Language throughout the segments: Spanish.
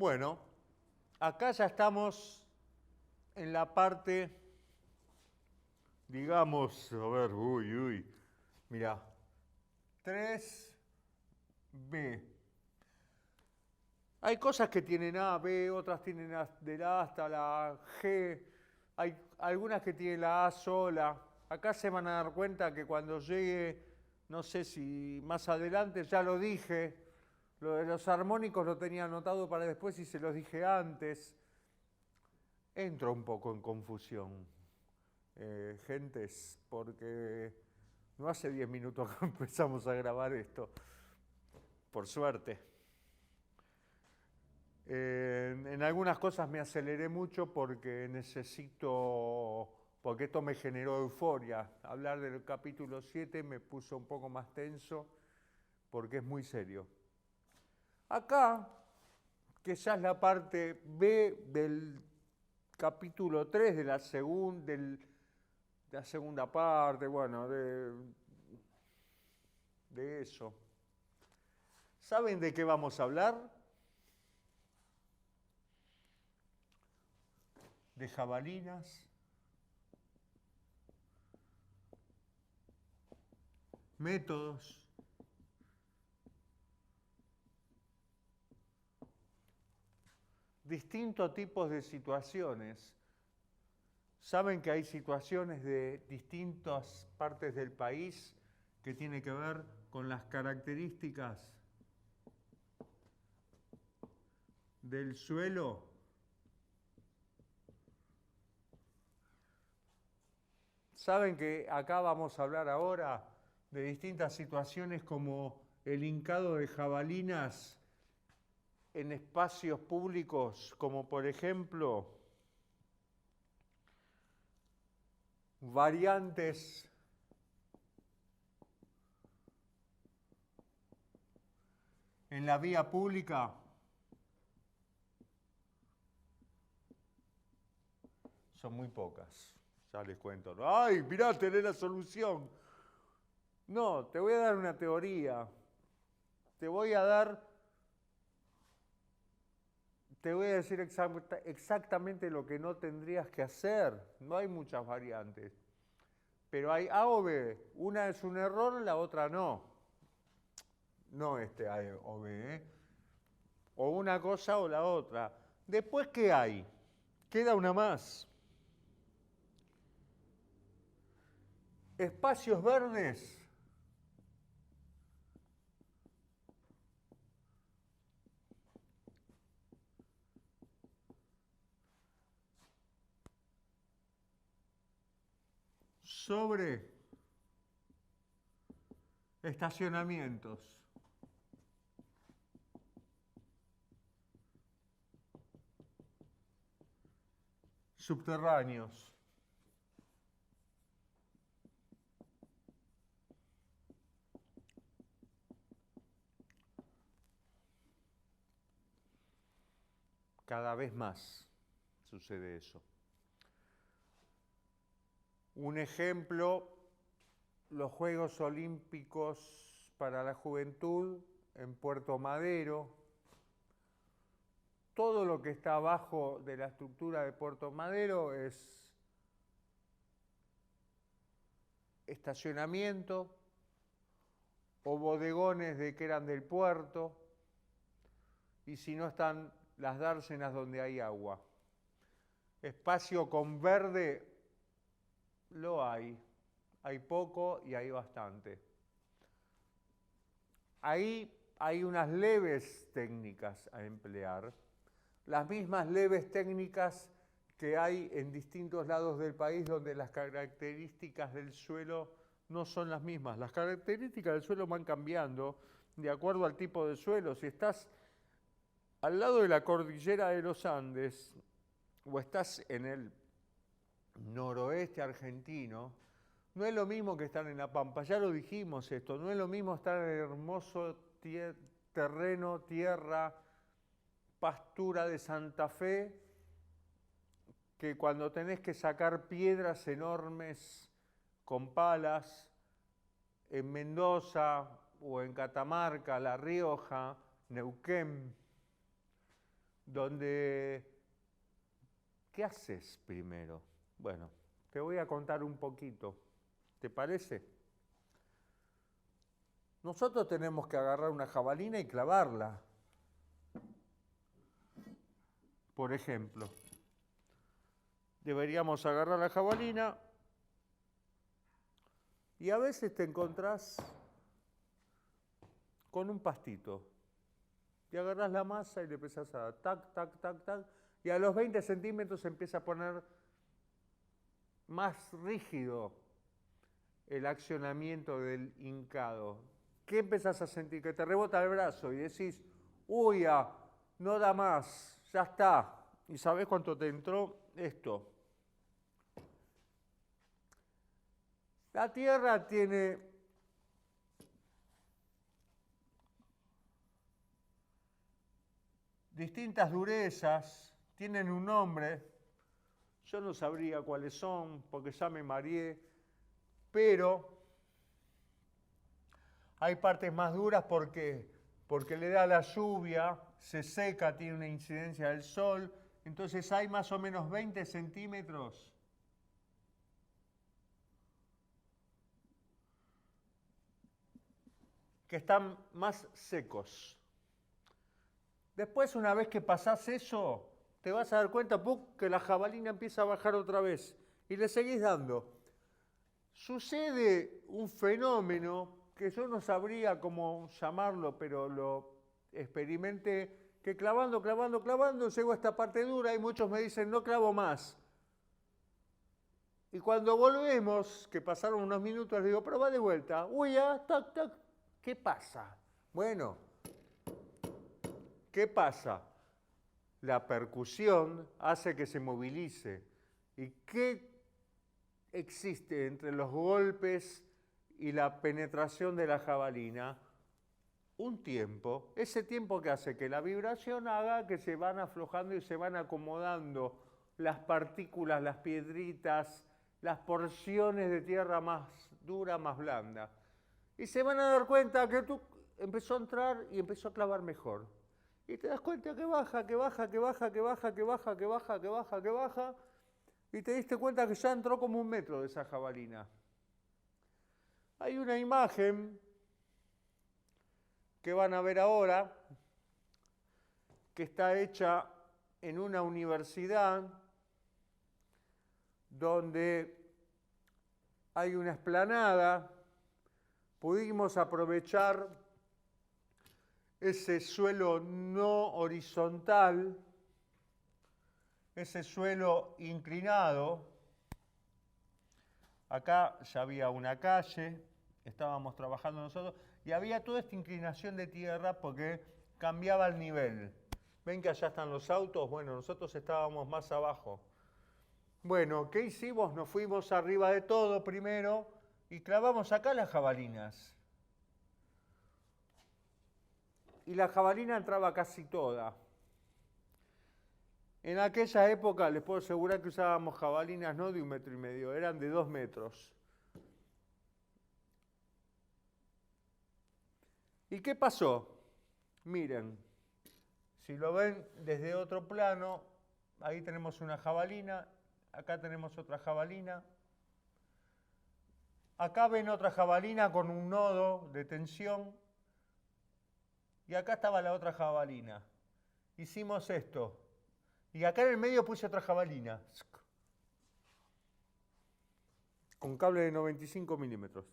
Bueno, acá ya estamos en la parte, digamos, a ver, mira, 3B. Hay cosas que tienen A, B, otras tienen de la A hasta la G, hay algunas que tienen la A sola. Acá se van a dar cuenta que cuando llegue, no sé si más adelante, ya lo dije, lo de los armónicos lo tenía anotado para después y se los dije antes. Entro un poco en confusión, gentes, porque no hace 10 minutos que empezamos a grabar esto, por suerte. En algunas cosas me aceleré mucho porque porque esto me generó euforia. Hablar del capítulo 7 me puso un poco más tenso porque es muy serio. Acá, que ya es la parte B del capítulo 3 de la segunda parte, bueno, de eso. ¿Saben de qué vamos a hablar? De jabalinas, métodos, distintos tipos de situaciones. Saben que hay situaciones de distintas partes del país que tienen que ver con las características del suelo. Saben que acá vamos a hablar ahora de distintas situaciones como el hincado de jabalinas en espacios públicos, como por ejemplo variantes en la vía pública. Son muy pocas, ya les cuento. ¡Ay, mirá, tenés la solución! No, te voy a dar una teoría. Te voy a decir exactamente lo que no tendrías que hacer. No hay muchas variantes. Pero hay A o B. Una es un error, la otra no. No este A o B, ¿eh? O una cosa o la otra. Después, ¿qué hay? Queda una más. Espacios verdes. Sobre estacionamientos. Subterráneos. Cada vez más sucede eso. Un ejemplo, los Juegos Olímpicos para la Juventud en Puerto Madero. Todo lo que está abajo de la estructura de Puerto Madero es estacionamiento o bodegones que eran del puerto, y si no están las dársenas donde hay agua. Espacio con verde lo hay poco y hay bastante. Ahí hay unas leves técnicas a emplear, las mismas leves técnicas que hay en distintos lados del país donde las características del suelo no son las mismas. Las características del suelo van cambiando de acuerdo al tipo de suelo. Si estás al lado de la cordillera de los Andes o estás en el noroeste argentino, no es lo mismo que estar en La Pampa. Ya lo dijimos esto, no es lo mismo estar en el hermoso terreno, tierra, pastura de Santa Fe, que cuando tenés que sacar piedras enormes con palas en Mendoza o en Catamarca, La Rioja, Neuquén, donde, ¿qué haces primero? Bueno, te voy a contar un poquito, ¿te parece? Nosotros tenemos que agarrar una jabalina y clavarla, por ejemplo. Deberíamos agarrar la jabalina y a veces te encontrás con un pastito. Y agarrás la masa y le empezás a tac, tac, tac, tac, y a los 20 centímetros se empieza a poner más rígido el accionamiento del hincado. ¿Qué empezás a sentir? Que te rebota el brazo y decís, uy, no da más, ya está. ¿Y sabés cuánto te entró esto? La tierra tiene distintas durezas, tienen un nombre, yo no sabría cuáles son porque ya me mareé, pero hay partes más duras porque le da la lluvia, se seca, tiene una incidencia del sol, entonces hay más o menos 20 centímetros que están más secos. Después, una vez que pasás eso, te vas a dar cuenta que la jabalina empieza a bajar otra vez y le seguís dando. Sucede un fenómeno que yo no sabría cómo llamarlo, pero lo experimenté, que clavando, clavando, clavando, llego a esta parte dura y muchos me dicen, no clavo más. Y cuando volvemos, que pasaron unos minutos, les digo, pero va de vuelta. Uy, ya, tac, tac. ¿Qué pasa? Bueno, ¿qué pasa? La percusión hace que se movilice. ¿Y qué existe entre los golpes y la penetración de la jabalina? Un tiempo. Ese tiempo que hace que la vibración haga que se van aflojando y se van acomodando las partículas, las piedritas, las porciones de tierra más dura, más blanda. Y se van a dar cuenta que tú empezó a entrar y empezó a clavar mejor. Y te das cuenta que baja, que baja, que baja, que baja, que baja, que baja, que baja, que baja. Y te diste cuenta que ya entró como 1 metro de esa jabalina. Hay una imagen que van a ver ahora, que está hecha en una universidad donde hay una explanada. Pudimos aprovechar ese suelo no horizontal, ese suelo inclinado. Acá ya había una calle, estábamos trabajando nosotros, y había toda esta inclinación de tierra porque cambiaba el nivel. ¿Ven que allá están los autos? Bueno, nosotros estábamos más abajo. Bueno, ¿qué hicimos? Nos fuimos arriba de todo primero y clavamos acá las jabalinas. Y la jabalina entraba casi toda. En aquella época les puedo asegurar que usábamos jabalinas no de 1,5 metros, eran de 2 metros. ¿Y qué pasó? Miren, si lo ven desde otro plano, ahí tenemos una jabalina, acá tenemos otra jabalina. Acá ven otra jabalina con un nodo de tensión. Y acá estaba la otra jabalina. Hicimos esto. Y acá en el medio puse otra jabalina. Con cable de 95 milímetros.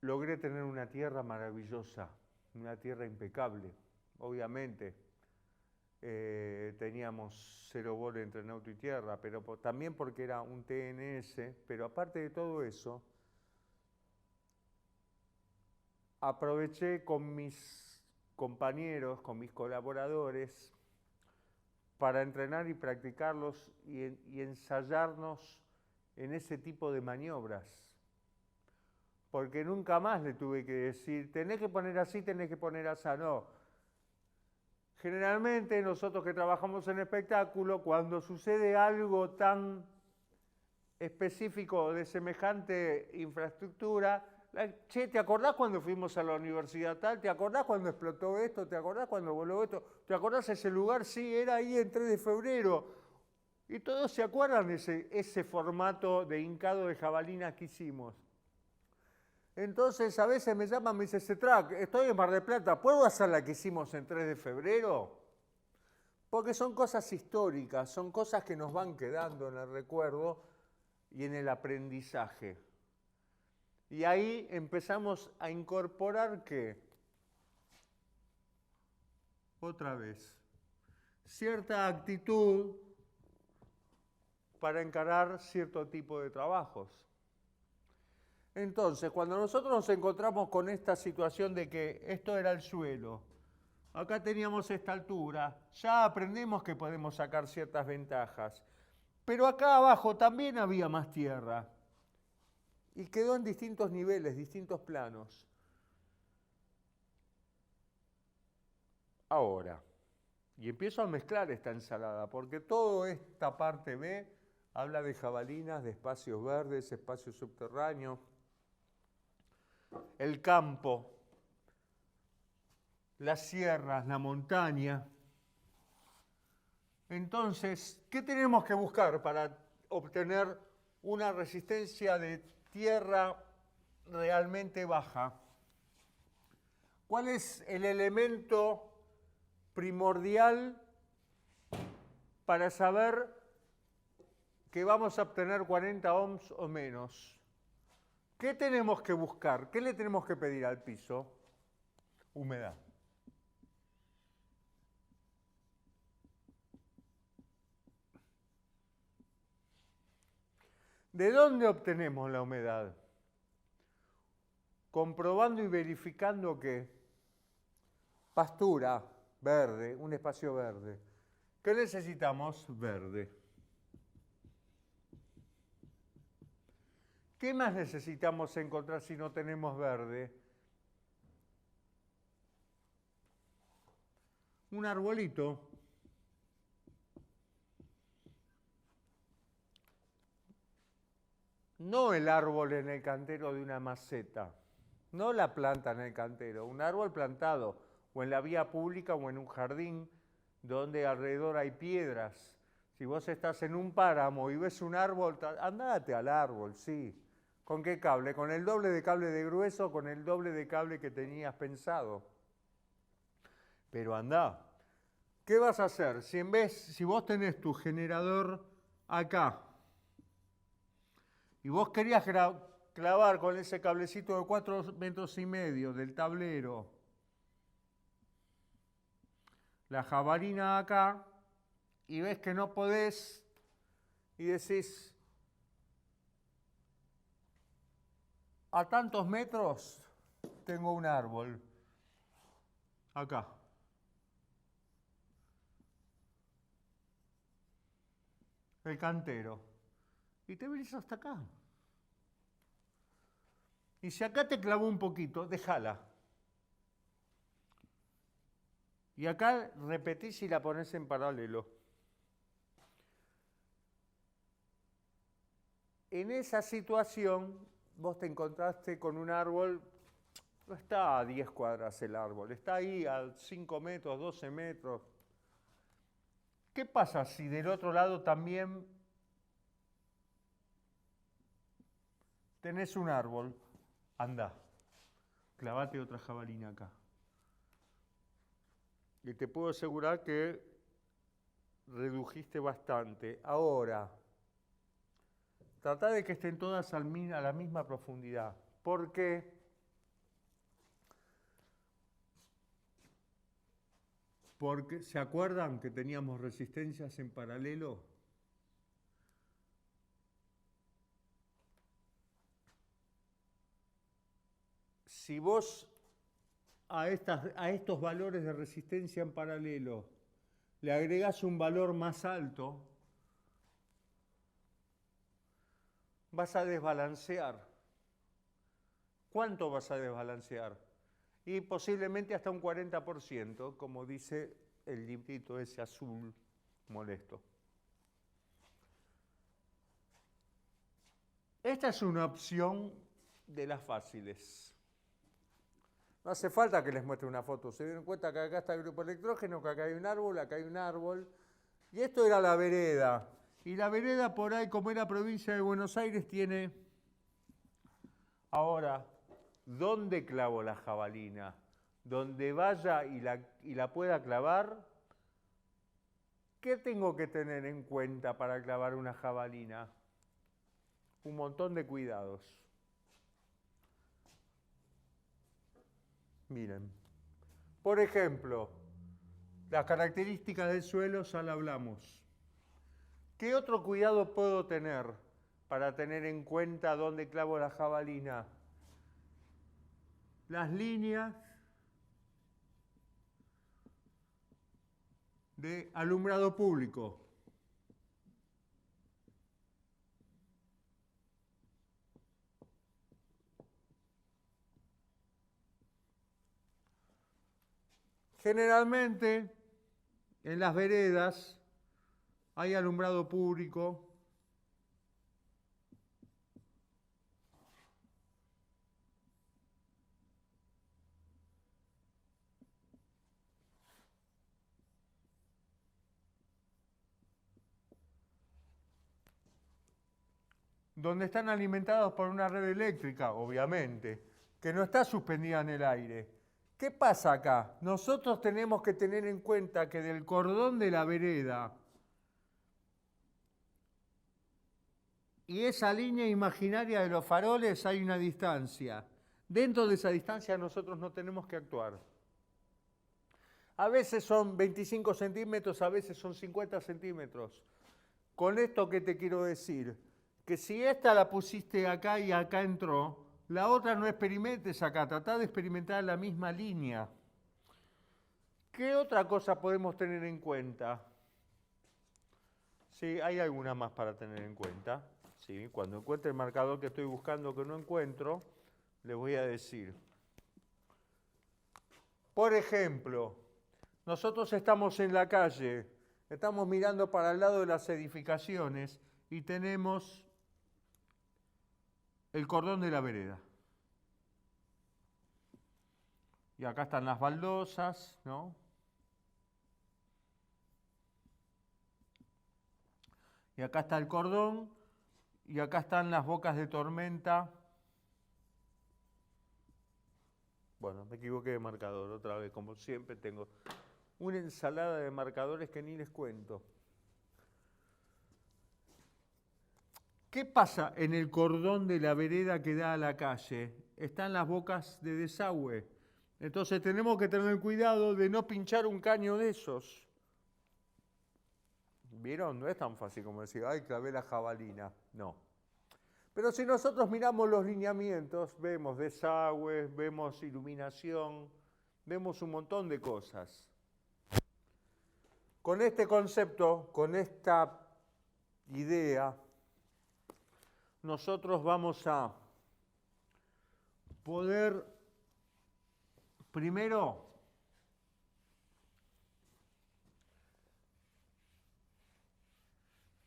Logré tener una tierra maravillosa, una tierra impecable. Obviamente, teníamos 0 volt entre nauto y tierra, pero también porque era un TNS. Pero aparte de todo eso, aproveché con mis compañeros, con mis colaboradores, para entrenar y practicarlos y ensayarnos en ese tipo de maniobras. Porque nunca más le tuve que decir, tenés que poner así, tenés que poner así, no. Generalmente nosotros que trabajamos en espectáculo, cuando sucede algo tan específico de semejante infraestructura, Che, ¿te acordás cuando fuimos a la universidad tal? ¿Te acordás cuando explotó esto? ¿Te acordás cuando voló esto? ¿Te acordás ese lugar? Sí, era ahí en 3 de febrero. Y todos se acuerdan de ese formato de hincado de jabalina que hicimos. Entonces a veces me llaman, me dice, Cetrac, estoy en Mar del Plata, ¿puedo hacer la que hicimos en 3 de febrero? Porque son cosas históricas, son cosas que nos van quedando en el recuerdo y en el aprendizaje. Y ahí empezamos a incorporar ¿qué? Otra vez, cierta actitud para encarar cierto tipo de trabajos. Entonces, cuando nosotros nos encontramos con esta situación de que esto era el suelo, acá teníamos esta altura, ya aprendemos que podemos sacar ciertas ventajas, pero acá abajo también había más tierra y quedó en distintos niveles, distintos planos. Ahora, y empiezo a mezclar esta ensalada, porque toda esta parte B habla de jabalinas, de espacios verdes, espacios subterráneos, el campo, las sierras, la montaña. Entonces, ¿qué tenemos que buscar para obtener una resistencia de tierra realmente baja? ¿Cuál es el elemento primordial para saber que vamos a obtener 40 ohms o menos? ¿Qué tenemos que buscar? ¿Qué le tenemos que pedir al piso? Humedad. ¿De dónde obtenemos la humedad? Comprobando y verificando que pastura, verde, un espacio verde. ¿Qué necesitamos? Verde. ¿Qué más necesitamos encontrar si no tenemos verde? Un arbolito. No el árbol en el cantero de una maceta, no la planta en el cantero, un árbol plantado o en la vía pública o en un jardín donde alrededor hay piedras. Si vos estás en un páramo y ves un árbol, andate al árbol, sí. ¿Con qué cable? ¿Con el doble de cable de grueso o con el doble de cable que tenías pensado? Pero andá. ¿Qué vas a hacer? Si vos tenés tu generador acá y vos querías clavar con ese cablecito de 4,5 metros del tablero la jabalina acá y ves que no podés y decís, a tantos metros tengo un árbol, acá. El cantero. Y te venís hasta acá. Y si acá te clavó un poquito, déjala. Y acá repetís y la ponés en paralelo. En esa situación, vos te encontraste con un árbol, no está a 10 cuadras el árbol, está ahí a 5 metros, 12 metros. ¿Qué pasa si del otro lado también tenés un árbol? Andá, clavate otra jabalina acá. Y te puedo asegurar que redujiste bastante. Ahora, tratá de que estén todas a la misma profundidad. ¿Por qué? Porque, ¿se acuerdan que teníamos resistencias en paralelo? Si vos a estos valores de resistencia en paralelo le agregás un valor más alto, vas a desbalancear. ¿Cuánto vas a desbalancear? Y posiblemente hasta un 40%, como dice el librito ese azul molesto. Esta es una opción de las fáciles. No hace falta que les muestre una foto. Se dieron cuenta que acá está el grupo electrógeno, que acá hay un árbol, acá hay un árbol. Y esto era la vereda. Y la vereda por ahí, como era provincia de Buenos Aires, tiene... Ahora, ¿dónde clavo la jabalina? Donde vaya y la pueda clavar. ¿Qué tengo que tener en cuenta para clavar una jabalina? Un montón de cuidados. Miren, por ejemplo, las características del suelo ya la hablamos. ¿Qué otro cuidado puedo tener para tener en cuenta dónde clavo la jabalina? Las líneas de alumbrado público. Generalmente, en las veredas hay alumbrado público. Donde están alimentados por una red eléctrica, obviamente, que no está suspendida en el aire. ¿Qué pasa acá? Nosotros tenemos que tener en cuenta que del cordón de la vereda y esa línea imaginaria de los faroles hay una distancia. Dentro de esa distancia nosotros no tenemos que actuar. A veces son 25 centímetros, a veces son 50 centímetros. Con esto, ¿qué te quiero decir? Que si esta la pusiste acá y acá entró, la otra no experimentes acá, tratá de experimentar la misma línea. ¿Qué otra cosa podemos tener en cuenta? Sí, hay alguna más para tener en cuenta. Sí, cuando encuentre el marcador que estoy buscando que no encuentro, les voy a decir. Por ejemplo, nosotros estamos en la calle, estamos mirando para el lado de las edificaciones y tenemos el cordón de la vereda. Y acá están las baldosas, ¿no? Y acá está el cordón, y acá están las bocas de tormenta. Bueno, me equivoqué de marcador otra vez, como siempre tengo una ensalada de marcadores que ni les cuento. ¿Qué pasa en el cordón de la vereda que da a la calle? Están las bocas de desagüe. Entonces tenemos que tener cuidado de no pinchar un caño de esos. ¿Vieron? No es tan fácil como decir, ay, clavé la jabalina. No. Pero si nosotros miramos los lineamientos, vemos desagües, vemos iluminación, vemos un montón de cosas. Con este concepto, con esta idea, nosotros vamos a poder, primero,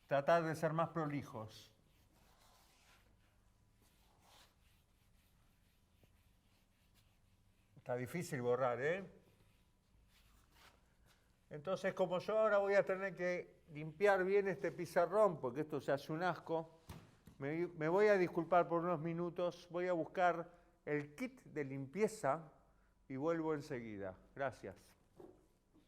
tratar de ser más prolijos. Está difícil borrar, ¿eh? Entonces, como yo ahora voy a tener que limpiar bien este pizarrón, porque esto se hace un asco, me voy a disculpar por unos minutos, voy a buscar el kit de limpieza y vuelvo enseguida. Gracias.